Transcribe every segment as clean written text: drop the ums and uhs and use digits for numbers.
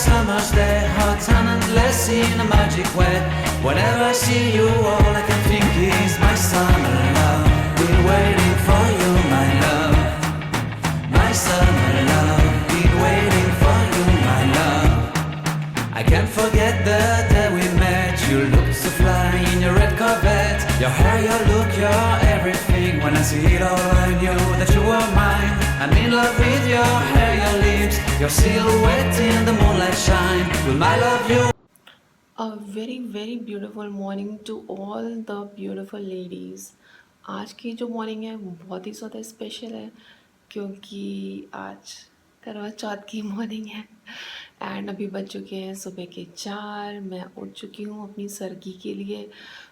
summer's day, hot and endless in a magic way. Whenever I see you, all I can think is my summer love. Been waiting for you, my love. My summer love. Been waiting for you, my love. I can't forget the day we met. You looked so fly in your red Corvette. Your hair, your look, your everything. When I see it all, I knew that you were mine. I'm in love with your hair, your lips, your silhouette in the moonlight shine. Will I love you? A very beautiful morning to all the beautiful ladies. आज की जो morning है वो बहुत ही ज़्यादा special है क्योंकि आज करवा चौथ की मॉर्निंग है एंड अभी बज चुके हैं सुबह के 4। मैं उठ चुकी हूँ अपनी सरगी के लिए।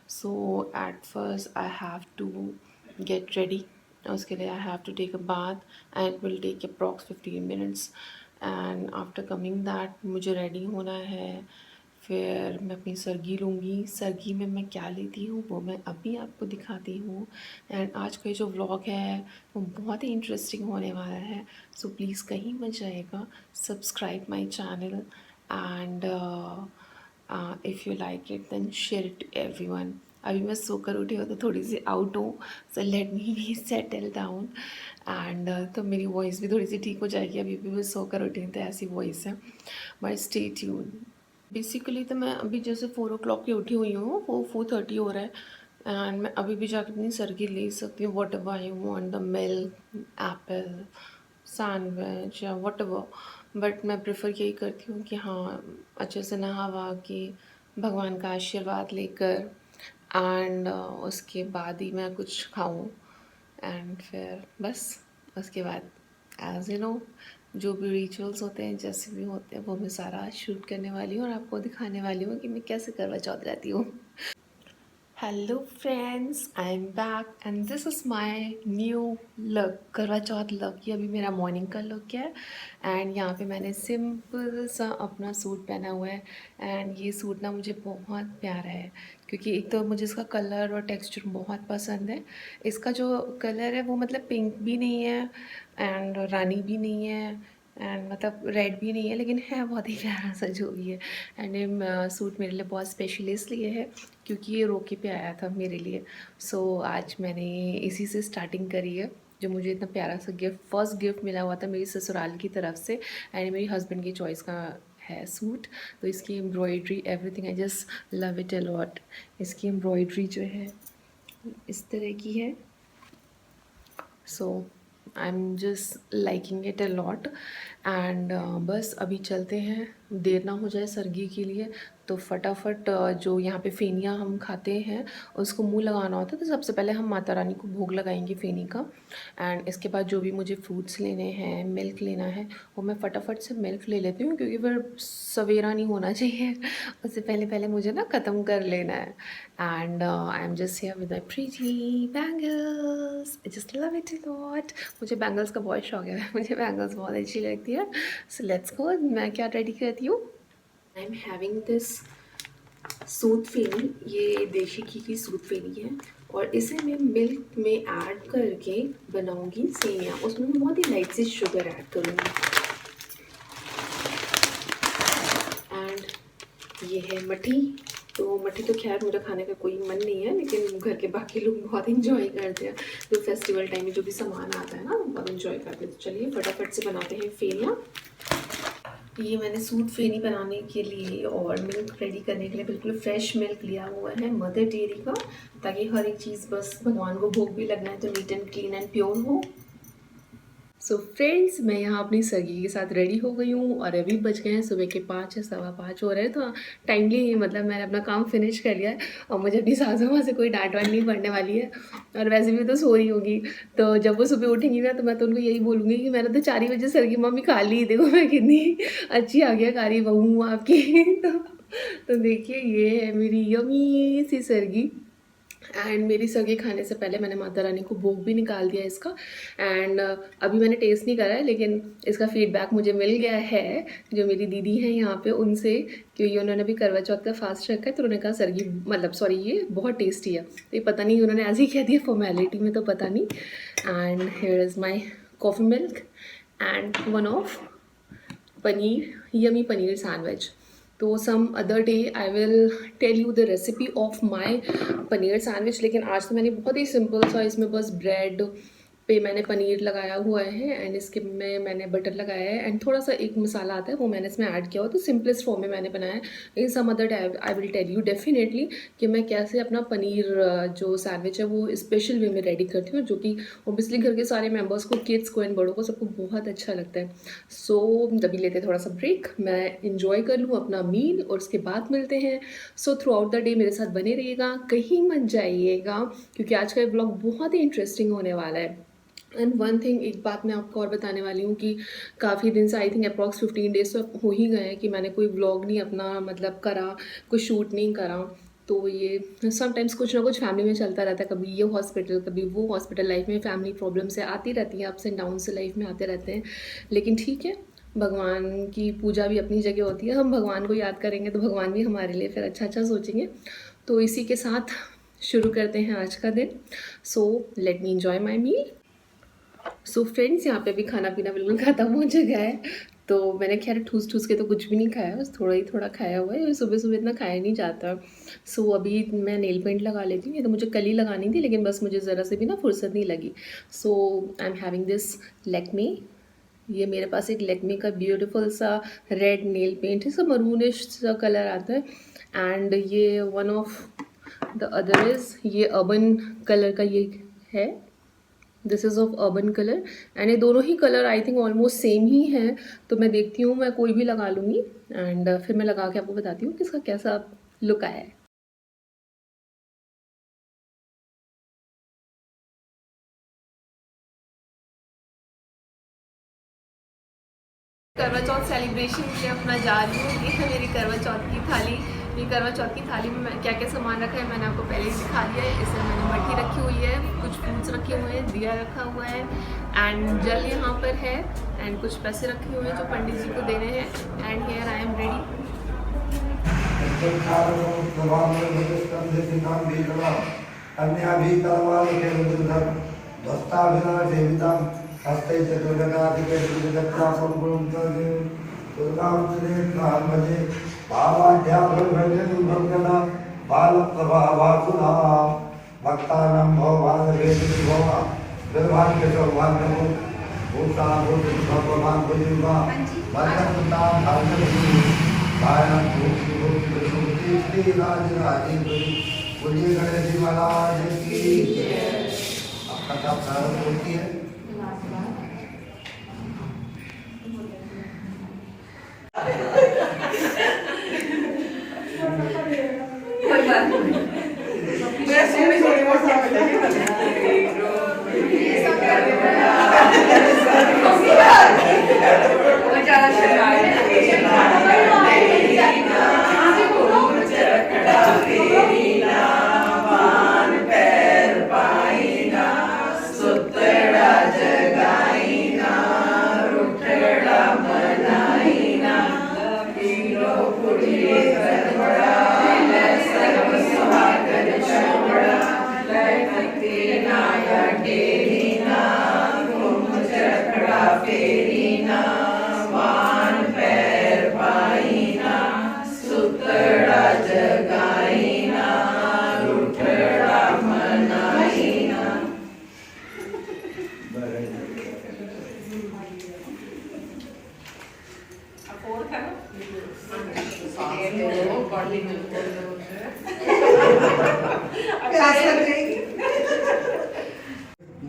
So at first I have to get ready. उसके लिए I have to take a bath and it will take approx 15 minutes and after coming that मुझे रेडी होना है। फिर मैं अपनी सरगी लूँगी। सरगी में मैं क्या लेती हूँ वो मैं अभी आपको दिखाती हूँ। एंड आज का जो व्लॉग है वो बहुत ही इंटरेस्टिंग होने वाला है। सो प्लीज़ कहीं मत जाइएगा। Subscribe my channel and if you like it then share it to everyone. अभी मैं सोकर उठी हूँ तो थोड़ी सी आउट हूँ, सो let me be settle down and तो मेरी वॉइस भी थोड़ी सी ठीक हो जाएगी। अभी भी मैं सोकर उठी हूँ तो ऐसी वॉइस है, बट स्टे ट्यून। बेसिकली तो मैं अभी जैसे 4 o'clock की उठी हुई हूँ, वो 4:30 हो रहा है एंड मैं अभी भी जाकर अपनी सरगी ले सकती हूँ। What ever I want, the milk, Apple, sandwich या वॉट एवर। बट मैं प्रेफर यही करती हूँ कि हाँ अच्छे से नहा वहा के भगवान का आशीर्वाद लेकर एंड उसके बाद ही मैं कुछ खाऊँ एंड फिर बस उसके बाद एज यू नो जो भी रिचुअल्स होते हैं जैसे भी होते हैं वो मैं सारा शूट करने वाली हूँ और आपको दिखाने वाली हूँ कि मैं कैसे करवा चौथ रहती हूँ। Hello friends, I am back and this is my new look, करवा चौथ लुक। ये अभी मेरा मॉर्निंग का लुक है एंड यहाँ पे मैंने सिंपल सा अपना सूट पहना हुआ है एंड ये सूट ना मुझे बहुत प्यारा है क्योंकि एक तो मुझे इसका कलर और टेक्सचर बहुत पसंद है। इसका जो कलर है वो मतलब पिंक भी नहीं है एंड रानी भी नहीं है एंड मतलब रेड भी नहीं है, लेकिन है बहुत ही प्यारा सा जो भी है। एंड ये सूट मेरे लिए बहुत स्पेशल इसलिए है क्योंकि ये रोके पे आया था मेरे लिए। सो आज मैंने इसी से स्टार्टिंग करी है। जो मुझे इतना प्यारा सा गिफ्ट, फर्स्ट गिफ्ट मिला हुआ था मेरी ससुराल की तरफ से एंड मेरी हस्बैंड की चॉइस का है सूट। तो इसकी embroidery everything I just love it a lot. इसकी एम्ब्रॉयड्री जो है इस तरह की है। So I am just liking it a lot and बस अभी चलते हैं, देर ना हो जाए सरगी के लिए। तो फटाफट जो यहाँ पे फेनियाँ हम खाते हैं उसको मुंह लगाना होता है, तो सबसे पहले हम माता रानी को भोग लगाएंगे फेनी का एंड इसके बाद जो भी मुझे फ्रूट्स लेने हैं, मिल्क लेना है, वो मैं फटाफट से मिल्क ले लेती हूँ क्योंकि फिर सवेरा नहीं होना चाहिए। उससे पहले पहले मुझे ना ख़त्म कर लेना है and I am just here with my pretty bangles. I just love it a lot. मुझे बैंगल्स का बहुत शौक है, मुझे बैंगल्स बहुत अच्छी लगती है। So let's go. मैं क्या रेडी करती हूँ, आई एम हैविंग दिस सूद फेनी। ये देशी घी की सूद फेनी है और इसे मैं मिल्क में ऐड करके बनाऊंगी सेवियाँ। उसमें मैं बहुत ही लाइट सी शुगर ऐड करूँगी एंड ये है मठी। तो मठी तो खैर मेरा खाने का कोई मन नहीं है, लेकिन घर के बाकी लोग बहुत इंजॉय करते हैं। तो फेस्टिवल टाइम में जो भी सामान आता है ना बहुत इंजॉय करते हैं। तो चलिए फटाफट से बनाते हैं फेनियाँ। ये मैंने सूट फेनी बनाने के लिए और मिल्क रेडी करने के लिए बिल्कुल फ्रेश मिल्क लिया हुआ है मदर डेयरी का, ताकि हर एक चीज़ बस भगवान को भोग भी लगना है तो neat and clean and pure हो। सो फ्रेंड्स, मैं यहाँ अपनी सरगी के साथ रेडी हो गई हूँ और अभी बज गए हैं सुबह के 5 या 5:15 हो रहे हैं। तो टाइमली ही मतलब मैंने अपना काम फिनिश कर लिया है और मुझे अपनी सासू माँ से कोई डांट वाट नहीं पड़ने वाली है और वैसे भी तो सो रही होगी। तो जब वो सुबह उठेंगी ना तो मैं तो उनको यही बोलूँगी कि मैंने तो 4 ही बजे सरगी मम्मी खा ली, देखो मैं कितनी अच्छी आ गया कारी बहू हूँ आपकी। तो देखिए ये है मेरी यमी सी सरगी एंड मेरी सरगी खाने से पहले मैंने माता रानी को भोग भी निकाल दिया इसका एंड अभी मैंने टेस्ट नहीं करा है, लेकिन इसका फीडबैक मुझे मिल गया है जो मेरी दीदी है यहाँ पे उनसे, क्योंकि उन्होंने भी करवा चौथ का फास्ट रखा है। तो उन्होंने कहा सरगी मतलब सॉरी ये बहुत टेस्टी है। तो ये पता नहीं उन्होंने ऐसे ही कह दिया फॉर्मेलिटी में, तो पता नहीं। And here is my coffee milk and one of paneer. yummy paneer sandwich. तो some other day I will tell you the recipe of my paneer sandwich, लेकिन आज तो मैंने बहुत ही सिंपल सा इसमें बस ब्रेड पे मैंने पनीर लगाया हुआ है एंड इसके में मैंने बटर लगाया है एंड थोड़ा सा एक मसाला आता है वो मैंने इसमें ऐड किया हुआ, तो सिंपलेस्ट फॉर्म में मैंने बनाया है. In some other I will tell you definitely कि मैं कैसे अपना पनीर जो सैंडविच है वो स्पेशल वे में रेडी करती हूँ, जो कि ओबियसली घर के सारे मेम्बर्स को, किड्स को एंड बड़ों को, सबको बहुत अच्छा लगता है. सो तभी लेते हैं थोड़ा सा ब्रेक, मैं इंजॉय कर लूँ अपना मील और उसके बाद मिलते हैं. So through out the day मेरे साथ बने रहिएगा, कहीं मत जाइएगा, क्योंकि आज का ये ब्लॉग बहुत ही इंटरेस्टिंग होने वाला है. एंड वन थिंग, एक बात मैं आपको और बताने वाली हूँ कि काफ़ी दिन से, आई थिंक अप्रॉक्स 15 डेज तो हो ही गए हैं कि मैंने कोई व्लॉग नहीं अपना मतलब करा, कोई शूट नहीं करा. तो ये समटाइम्स कुछ ना कुछ फैमिली में चलता रहता है, कभी ये हॉस्पिटल कभी वो हॉस्पिटल, लाइफ में फैमिली प्रॉब्लम से आती रहती हैं, अप्स एंड डाउन से लाइफ में आते रहते हैं. लेकिन ठीक है, भगवान की पूजा भी अपनी जगह होती है, हम भगवान को याद करेंगे तो भगवान भी हमारे लिए फिर अच्छा अच्छा सोचेंगे. तो इसी के साथ शुरू करते हैं आज का दिन. So let me enjoy my meal. So friends, यहाँ पे भी खाना पीना बिल्कुल ख़त्म हो चुका है. तो मैंने खैर ठूस ठूस के तो कुछ भी नहीं खाया, बस थोड़ा ही थोड़ा खाया हुआ है, सुबह सुबह इतना खाया नहीं जाता. सो अभी मैं नेल पेंट लगा लेती हूँ, ये तो मुझे कल ही लगानी थी, लेकिन बस मुझे ज़रा से भी ना फुर्सत नहीं लगी. So I am having this Lakme. ये मेरे पास एक लैक्मे का ब्यूटीफुल सा रेड नेल पेंट है, सब मरूनिश सा कलर आता है. एंड ये one of the other is ये अर्बन कलर का ये है, this is of urban colour. And ये दोनों ही colour I think almost same ही हैं. तो मैं देखती हूँ, मैं कोई भी लगा लूँगी एंड फिर मैं लगा के आपको बताती हूँ कि इसका कैसा लुक आया है. करवा चौथ सेलिब्रेशन के लिए अपना जा रही हूँ. ये है मेरी करवा चौथ की थाली. ये करवा चौथ की थाली में क्या क्या सामान रखा है मैंने आपको पहले ही दिखा दिया है. इसमें मैंने मट्ठी रखी हुई है, कुछ फ्रूट्स रखे हुए हैं, दिया रखा हुआ है एंड जल यहाँ पर है एंड कुछ पैसे रखे हुए हैं जो पंडित जी को देने हैं. And here I am ready. हस्ते चतुर्गणाधिपतिगतासं गुरुंतजे दुर्गांतरे भावाढ्याभ्रभ्रजनिर्भगना बालप्रभावासुधा भक्तानां भवभागवेदिभवा निर्भाग्यसौभाग्यमो भूषा भूषिभगवान् भुजिवा भद्रसुतां भाग्यवती भायां भूषि भूषि श्रीराजराजेश्वरी बोलिए गणेश जी महाराज की जय. अब कथा प्रारंभ होती है.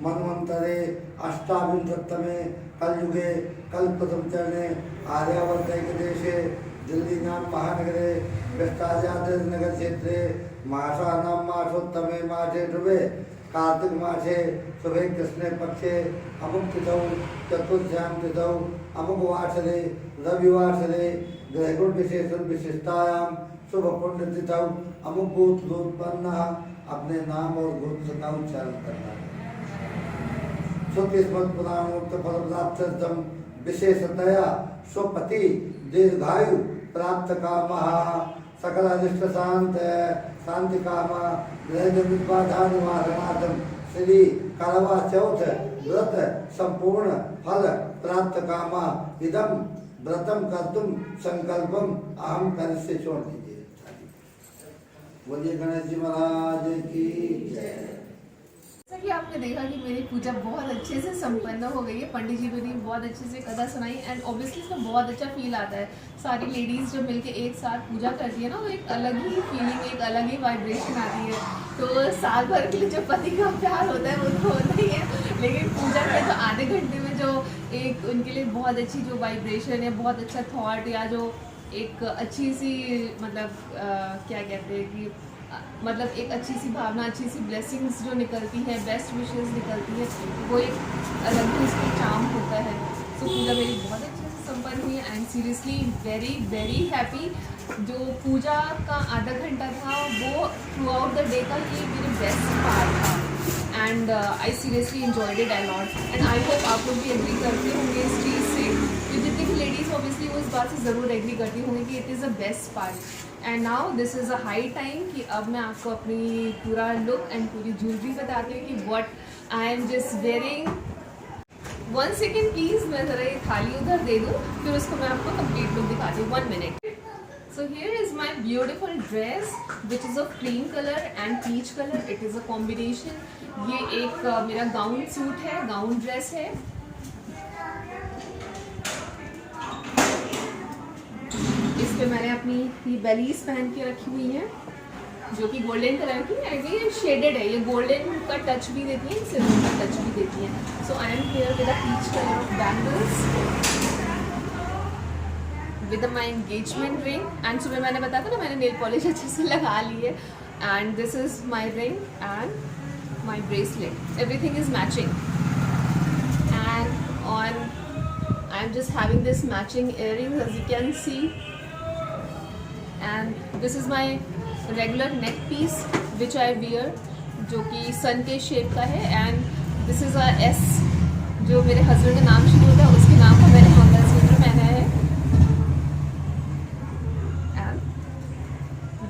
मन्वंतरे अष्टाविंशतमे कलयुगे कल्पतम चरणे आर्यावर्त देशे दिल्ली नाम महानगरे नगर क्षेत्रे मासानां मासोत्तमे मासे ध्रुवे कार्तिक मासे शुभे कृष्णे पक्षे अमुक तिथौ चतुर्थ्यां तिथौ अमुक वासरे रविवासरे ग्रहगुण विशेषण विशिष्टायां शुभ पुण्य तिथौ अमुक गोत्रोत्पन्न अपने नाम और गोत्र का उच्चारण करना. श्रुतिस्मृत पुराणोक्त फलप्राप्त्यर्थम विशेषतया स्वपति दीर्घायु प्राप्त कामः सकल अनिष्ट शांति कामः ग्रह विद्वाधा निवारणार्थम श्री करवा चौथ व्रत संपूर्ण फल प्राप्त कामः इदम व्रतम कर्तुम संकल्पम अहम करिष्ये, छोड़ दीजिए। बोलिए गणेश जी महाराज की जय। जैसा कि आपने देखा कि मेरी पूजा बहुत अच्छे से संपन्न हो गई है। पंडित जी ने बहुत अच्छे से कथा सुनाई एंड ऑब्वियसली इसमें बहुत अच्छा फील आता है। सारी लेडीज़ जब मिलके एक साथ पूजा करती है ना, वो एक अलग ही फीलिंग, एक अलग ही वाइब्रेशन आती है। तो साल भर के लिए जो पति का प्यार होता है वो तो होता ही है, लेकिन पूजा के जो आधे घंटे में जो एक उनके लिए बहुत अच्छी जो वाइब्रेशन है, बहुत अच्छा थॉट या जो एक अच्छी सी मतलब क्या कहते हैं कि मतलब एक अच्छी सी भावना, अच्छी सी ब्लेसिंग्स जो निकलती है, बेस्ट विशेस निकलती है, वो एक अलग ही उसका चार्म होता है। सो पूजा मेरी बहुत अच्छे से संपन्न हुई है। I am seriously very very happy. जो पूजा का आधा घंटा था वो थ्रू आउट द डे का ये मेरे बेस्ट पार्ट था and I seriously enjoyed it a lot and I hope आप लोग भी एग्री करते होंगे इस चीज़ से। तो जितनी भी लेडीज़ ऑब्वियसली वो इस बात से ज़रूर एग्री करती होंगी कि it is the best part. And now this is a high time कि अब मैं आपको अपनी पूरा लुक एंड पूरी ज्वेलरी बताती हूँ कि what I am just wearing. 1 second please, मैं ज़रा ये थाली उधर दे दूँ, फिर उसको मैं आपको कंप्लीट लुक दिखाती हूँ। 1 minute. So here is my beautiful dress which is of cream color and peach color. It is a combination. ये एक मेरा गाउन सूट है, गाउन ड्रेस है। इस पे मैंने अपनी ये बेलीज पहन के रखी हुई है जो कि गोल्डन कलर की है। ये शेडेड है, ये गोल्डन का टच भी देती है, सिल्वर का टच भी देती है। So I am here with a peach colour of bangles with my engagement ring and सुबह मैंने बताया था ना मैंने नेल पॉलिश अच्छे से लगा ली है and this is my ring and my bracelet, everything is matching and on I am just having this matching earrings as you can see and this is my regular neck piece which I wear जो कि sun के shape का है and this is a S जो मेरे husband का नाम शुरू होता है उसके नाम का मैंने मंगलसूत्र पहना है।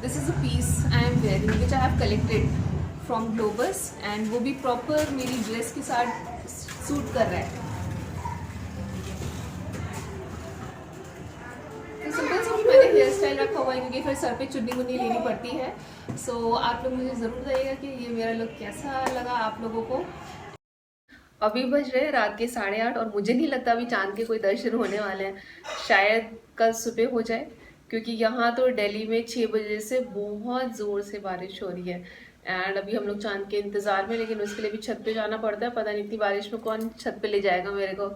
This is a piece I am wearing which I have collected from Globus and वो भी proper मेरी ड्रेस के साथ सूट कर रहा है। तो सिंपल सा मैंने हेयर स्टाइल रखा हुआ है क्योंकि फिर सर पे चुन्नी मुन्नी लेनी पड़ती है। सो आप लोग मुझे ज़रूर बताइएगा कि ये मेरा लुक कैसा लगा आप लोगों को। अभी बज रहे हैं रात के 8:30 और मुझे नहीं लगता अभी चांद के कोई दर्शन होने वाले हैं, शायद कल सुबह हो जाए क्योंकि यहाँ तो दिल्ली में 6 बजे से बहुत ज़ोर से बारिश हो रही है एंड अभी हम लोग चांद के इंतज़ार में, लेकिन उसके लिए भी छत पे जाना पड़ता है। पता नहीं इतनी बारिश में कौन छत पे ले जाएगा मेरे को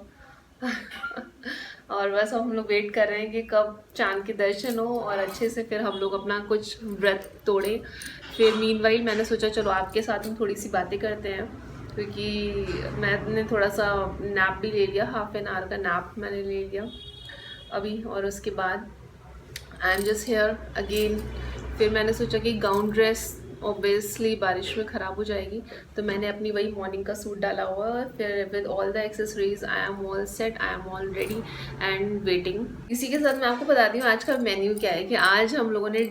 और बस हम लोग वेट कर रहे हैं कि कब चांद के दर्शन हो और अच्छे से फिर हम लोग अपना कुछ व्रत तोड़ें। फिर मीनवाइल मैंने सोचा चलो आपके साथ हम थोड़ी सी बातें करते हैं क्योंकि मैंने थोड़ा सा नैप भी ले लिया, हाफ एन आवर का नैप मैंने ले लिया अभी और उसके बाद आई एम जस्ट हेयर अगेन। फिर मैंने सोचा कि गाउन ड्रेस ऑब्वियसली बारिश में ख़राब हो जाएगी तो मैंने अपनी वही मॉर्निंग का सूट डाला हुआ है। फिर with all the accessories I am all set, I am all ready and waiting. इसी के साथ मैं आपको बताती हूँ आज का मेन्यू क्या है कि आज हम लोगों ने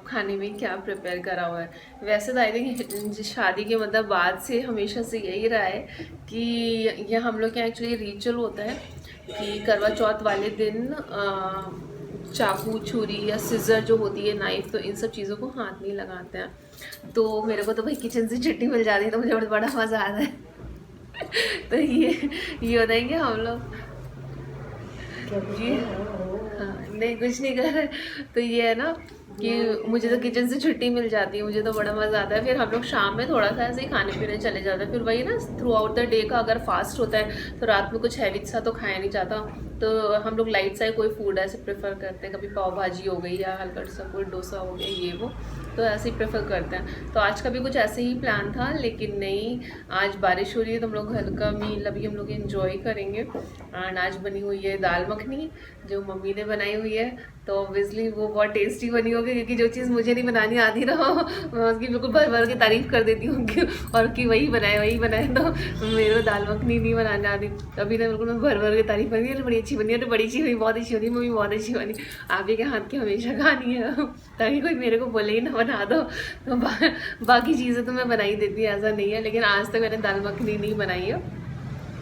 खाने में क्या प्रिपेयर करा हुआ है। वैसे तो आई थिंक शादी के मतलब बाद से हमेशा से यही रहा है कि यह हम लोग के एक्चुअली रिचुअल होता है कि करवा चौथ वाले दिन चाकू छुरी या सिज़र जो होती है नाइफ, तो इन सब चीज़ों को हाथ नहीं लगाते हैं। तो मेरे को तो भाई किचन से छुट्टी मिल जाती है तो मुझे बड़ा मज़ा आता है तो ये होता है कि हम लोग जी हाँ नहीं कुछ नहीं कर रहे। तो ये है ना कि मुझे तो किचन से छुट्टी मिल जाती है, मुझे तो बड़ा मज़ा आता है। फिर हम लोग शाम में थोड़ा सा ऐसे ही खाने पीने चले जाते हैं। फिर वही ना थ्रू आउट द डे का अगर फास्ट होता है तो रात में कुछ हैवी सा तो खाया नहीं जाता, तो हम लोग लाइट सा कोई फूड ऐसे प्रेफर करते हैं। कभी पाव भाजी हो गई या हल्का सा कोई डोसा हो गया ये वो, तो ऐसे ही प्रेफर करते हैं। तो आज का भी कुछ ऐसे ही प्लान था लेकिन नहीं, आज बारिश हो रही है तो हम लोग हल्का मील अभी हम लोग एंजॉय करेंगे। एंड आज बनी हुई है दाल मखनी जो मम्मी ने बनाई हुई है, तो ऑब्वियसली वो बहुत टेस्टी बनी होगी क्योंकि जो चीज़ मुझे नहीं बनानी आती ना मैं उसकी बिल्कुल भर भर के तारीफ़ कर देती हूँ और कि वही बनाए तो मेरे को दाल मखनी नहीं बनाने आती। तो अभी ना बिल्कुल मैं भर भर के तारीफ़ कर दी, बड़ी अच्छी बनी है, तो बड़ी अच्छी हुई, बहुत अच्छी बनी, मम्मी बहुत अच्छी बनी। आप ही के हाथ की हमेशा खानी है ताकि कोई मेरे को बोले ही ना बना दो। तो बाकी चीज़ें तो मैं बना ही देती हूँ, ऐसा नहीं है, लेकिन आज तक मैंने दाल मखनी नहीं बनाई है।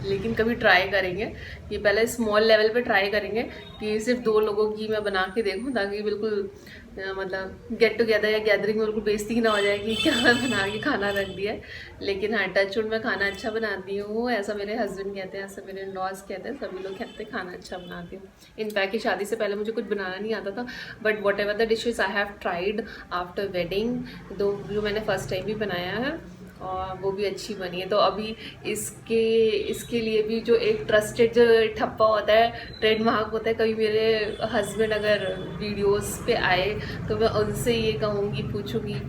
लेकिन कभी ट्राई करेंगे। ये पहले स्मॉल लेवल पे ट्राई करेंगे कि सिर्फ 2 लोगों की मैं बना के देखूं, ताकि बिल्कुल मतलब गेट टुगेदर या गैदरिंग में बिल्कुल बेइज्जती ही ना हो जाए कि क्या बना के खाना रख दिया है। लेकिन हाँ, टचवुड मैं खाना अच्छा बनाती हूँ, ऐसा मेरे हस्बैंड कहते हैं, ऐसा मेरे इन-लॉज कहते हैं, सभी लोग कहते हैं खाना अच्छा बनाती हूँ। इनफैक्ट कि शादी से पहले मुझे कुछ बनाना नहीं आता था, but what ever the dishes I have tried after wedding, जो मैंने फर्स्ट टाइम भी बनाया है और वो भी अच्छी बनी है। तो अभी इसके लिए भी जो एक ट्रस्टेड जो ठप्पा होता है, ट्रेडमार्क होता है, कभी मेरे हस्बैंड अगर वीडियोस पे आए तो मैं उनसे ये कहूँगी, पूछूंगी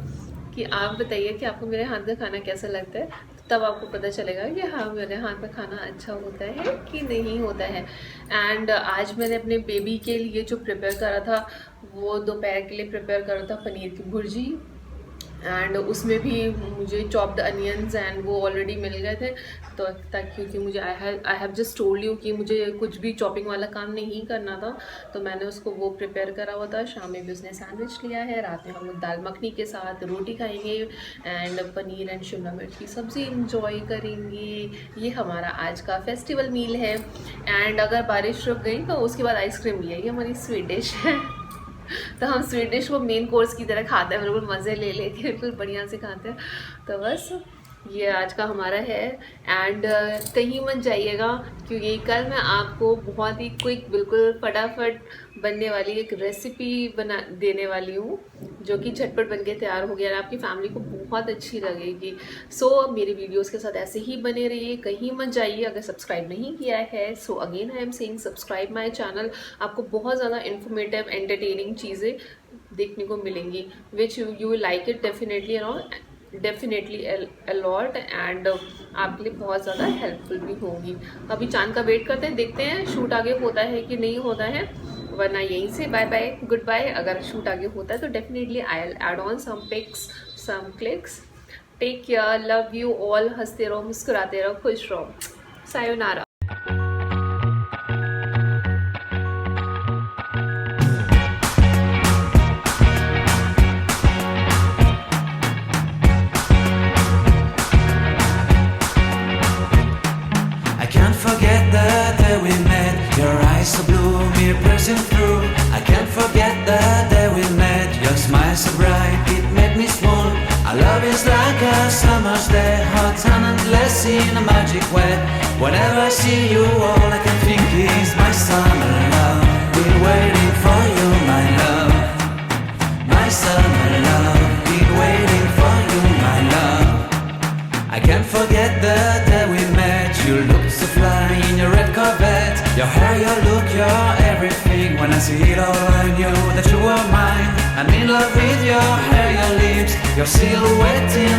कि आप बताइए कि आपको मेरे हाथ का खाना कैसा लगता है, तब आपको पता चलेगा कि हाँ मेरे हाथ का खाना अच्छा होता है कि नहीं होता है। एंड आज मैंने अपने बेबी के लिए जो प्रिपेयर करा था, वो दोपहर के लिए प्रिपेयर करा था पनीर की भुर्जी, एंड उसमें भी मुझे चॉप्ड अनियंस एंड वो ऑलरेडी मिल गए थे। तो क्योंकि मुझे I have just told you कि मुझे कुछ भी चॉपिंग वाला काम नहीं करना था, तो मैंने उसको वो प्रिपेयर करा हुआ था। शाम में भी उसने सैंडविच लिया है, रात में हम लोग दाल मखनी के साथ रोटी खाएंगे एंड पनीर एंड शिमला मिर्च की सब्ज़ी इंजॉय करेंगे। ये हमारा आज का फेस्टिवल मील है। एंड अगर बारिश रुक गई तो उसके बाद आइसक्रीम भी है, ये हमारी स्वीट डिश है। तो हम स्वीट डिश को मेन कोर्स की तरह खाते हैं, बिल्कुल मज़े ले लेके बिल्कुल बढ़िया से खाते हैं। तो बस ये आज का हमारा है। एंड कहीं मत जाइएगा, क्योंकि कल मैं आपको बहुत ही क्विक, बिल्कुल फटाफट बनने वाली एक रेसिपी बना देने वाली हूँ, जो कि झटपट बन के तैयार हो गया और आपकी फैमिली को बहुत अच्छी लगेगी। सो मेरी वीडियोस के साथ ऐसे ही बने रहिए, कहीं मत जाइए। अगर सब्सक्राइब नहीं किया है, so again I am saying subscribe my channel. आपको बहुत ज़्यादा इन्फॉर्मेटिव एंटरटेनिंग चीज़ें देखने को मिलेंगी, which you will like it definitely a lot, and आपके लिए बहुत ज़्यादा हेल्पफुल भी होंगी। अभी चांद का वेट करते हैं, देखते हैं शूट आगे होता है कि नहीं होता है, वरना यहीं से बाय बाय गुड बाय। अगर शूट आगे होता है तो definitely I will add on some pics, some clicks. Take care, love you all, हंसते रहो, मुस्कुराते रहो, खुश रहो, sayonara. Forget the day we met. Your eyes so blue, me pressing through. I can't forget the day we met. Your smile so bright, it made me swoon. Our love is like a summer's day, hot and endless in a magic way. Whenever I see you, all I can think is my summer love. Been waiting for you, my love. My summer love. Been waiting for you, my love. I can't forget the day we met. You looked so fly in your red Corvette. Your hair, your look, your everything. When I see it all, I knew that you were mine. I'm in love with your hair, your lips, your silhouette in